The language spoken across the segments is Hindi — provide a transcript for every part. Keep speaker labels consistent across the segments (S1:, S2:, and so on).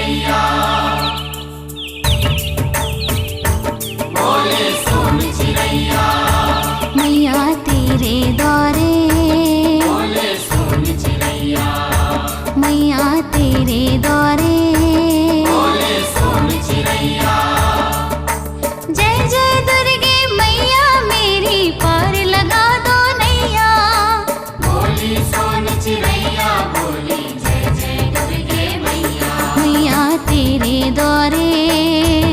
S1: चिरैया, बोले सोन चिरैया,
S2: मैया तेरे द्वारे,
S1: बोले सोन चिरैया,
S2: मैया तेरे द्वारे,
S1: बोले सोन चिरैया,
S2: जय जय दुर्गे मैया मेरी पार लगा दो नैया।
S1: बोली सोन चिरैया, बोली जय जय दुर्गे मैया,
S2: मैया तेरे द्वारे,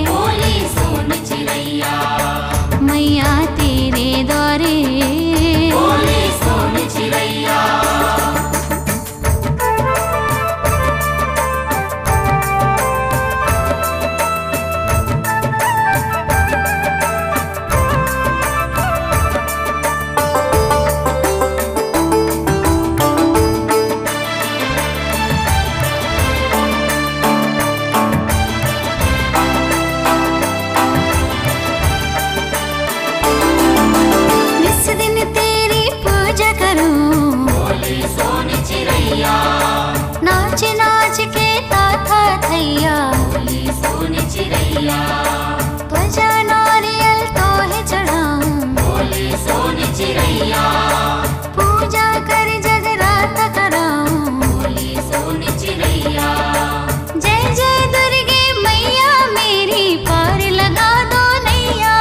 S1: बोली सोन चिरैया,
S2: मैया तेरे द्वारे,
S1: बोली सोन चिरैया।
S2: निस दिन तेरी पूजा करूं,
S1: बोली सोन चिरैया,
S2: नाच नाच के ताथा थैया,
S1: बोली सोन चिरैया,
S2: ध्वजा नारियल तो है चढ़ाऊं,
S1: बोली सोन चिरैया,
S2: पूजा कर जगराता कराऊं।
S1: बोली सोन चिरैया,
S2: जय जय दुर्गे मैया मेरी पार लगा दो नैया।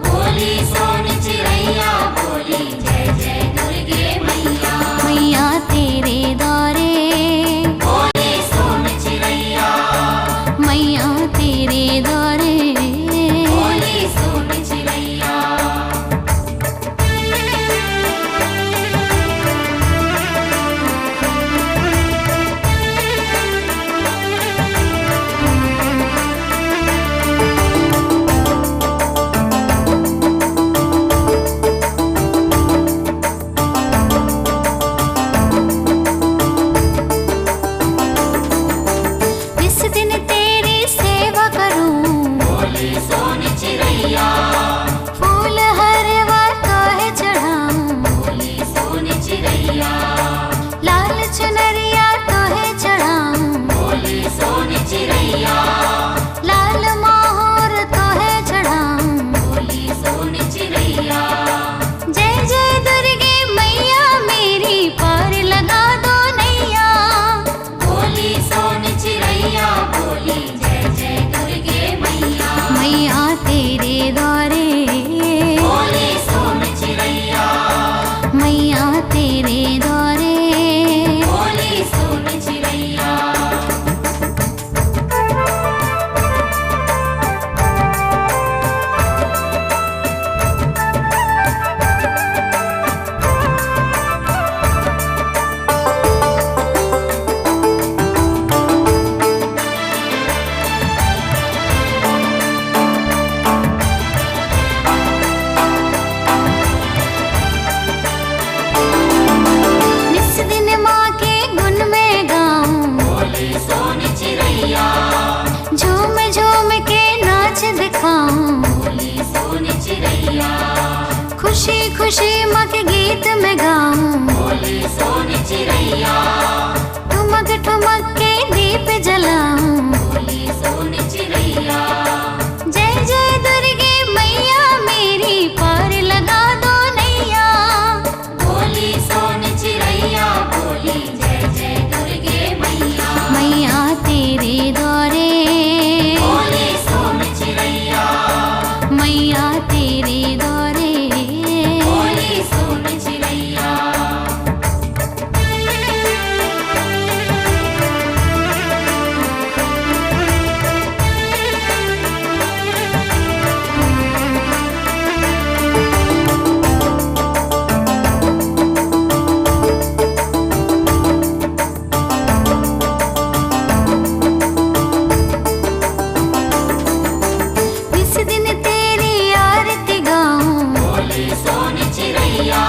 S1: बोली सोन चिरैया, बोली जय जय दुर्गे मैया,
S2: मैया तेरे द्वारे,
S1: बोली सोन चिरैया,
S2: मैया तेरे द्वारे,
S1: बोली सोन चिरैया।
S2: इस दिन तेरी सेवा करूं,
S1: बोली सोन चिरैया,
S2: फूल हरवा तो है चढ़ाऊं,
S1: बोली सोन चिरैया,
S2: लाल चुनरिया तो है चढ़ाऊं,
S1: बोली सोन चिरैया,
S2: लाल मोहर तो है चढ़ाऊं।
S1: बोली सोन चिरैया,
S2: जय जय दुर्गे मैया मेरी पार लगा दो नैया।
S1: बोली सोन चिरैया, बोली जय जय दुर्गे मैया,
S2: मैया तेरे द्वारे,
S1: बोली सोन चिरैया,
S2: मैया तेरे द्वारे,
S1: बोली सोन चिरैया।
S2: निस दिन माँ के गुण में गाऊं,
S1: बोली सोन चिरैया,
S2: झूम झूम के नाच दिखाऊं,
S1: बोली सोन चिरैया,
S2: खुशी खुशी माँ के गीत में गाऊं,
S1: बोली सोन चिरैया,
S2: ठुमक ठुमक के दीप जलाऊं।
S1: बोली सोन चिरैया,
S2: जय जय दुर्गे मैया मेरी पार लगा दो नैया।
S1: बोली सोन चिरैया, बोली जय जय दुर्गे मैया,
S2: मैया तेरे द्वारे,
S1: बोली सोन चिरैया,
S2: मैया तेरे द्वारे,
S1: बोली सोन चिरैया।
S2: इस दिन तेरी आरती गाऊं,
S1: बोली सोन चिरैया,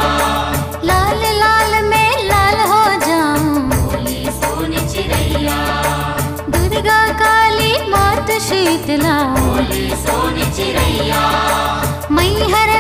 S2: लाल लाल में लाल हो जाऊं,
S1: बोली सोन चिरैया,
S2: दुर्गा काली मात शीतला,
S1: बोली सोन चिरैया,
S2: मैहर